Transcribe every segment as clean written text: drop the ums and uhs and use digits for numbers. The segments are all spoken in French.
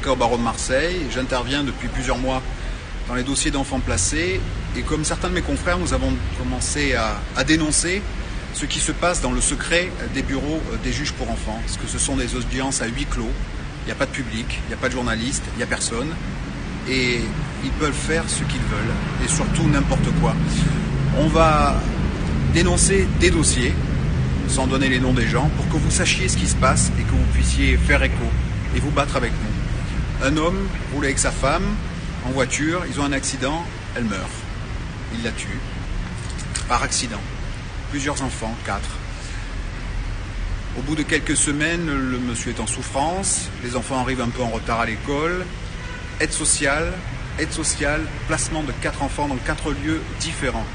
avocat au barreau de Marseille. J'interviens depuis plusieurs mois dans les dossiers d'enfants placés. Et comme certains de mes confrères, nous avons commencé à dénoncer ce qui se passe dans le secret des bureaux des juges pour enfants. Parce que ce sont des audiences à huis clos. Il n'y a pas de public, il n'y a pas de journaliste, il n'y a personne. Et ils peuvent faire ce qu'ils veulent. Et surtout n'importe quoi. On va dénoncer des dossiers, sans donner les noms des gens, pour que vous sachiez ce qui se passe et que vous puissiez faire écho et vous battre avec nous. Un homme roule avec sa femme en voiture, ils ont un accident, elle meurt. Il la tue. Par accident. Plusieurs enfants, 4. Au bout de quelques semaines, le monsieur est en souffrance, les enfants arrivent un peu en retard à l'école. Aide sociale, placement de 4 enfants dans 4 lieux différents.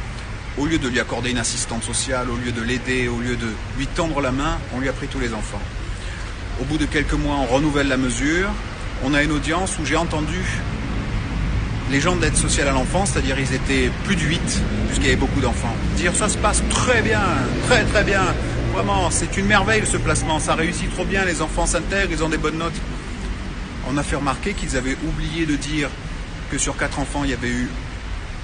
Au lieu de lui accorder une assistante sociale, au lieu de l'aider, au lieu de lui tendre la main, on lui a pris tous les enfants. Au bout de quelques mois, on renouvelle la mesure. On a une audience où j'ai entendu les gens de l'aide sociale à l'enfance, c'est-à-dire ils étaient plus de 8, puisqu'il y avait beaucoup d'enfants, dire ça se passe très bien, très très bien. Vraiment, c'est une merveille ce placement, ça réussit trop bien, les enfants s'intègrent, ils ont des bonnes notes. On a fait remarquer qu'ils avaient oublié de dire que sur 4 enfants, il y avait eu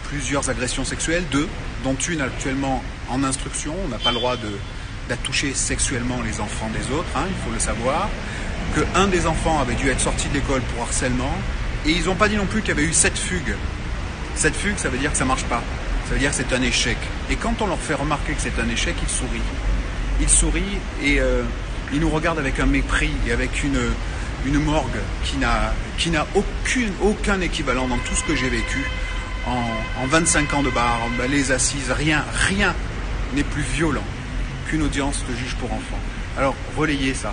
plusieurs agressions sexuelles, 2, dont une actuellement en instruction. On n'a pas le droit de toucher sexuellement les enfants des autres, il faut le savoir. Qu'un des enfants avait dû être sorti de l'école pour harcèlement. Et ils n'ont pas dit non plus qu'il y avait eu 7 fugues. 7 fugues, ça veut dire que ça ne marche pas. Ça veut dire que c'est un échec. Et quand on leur fait remarquer que c'est un échec, ils sourient. Ils sourient et ils nous regardent avec un mépris et avec une morgue qui n'a aucun équivalent dans tout ce que j'ai vécu. En 25 ans de bar, les assises, rien n'est plus violent qu'une audience de juge pour enfants. Alors, relayez ça.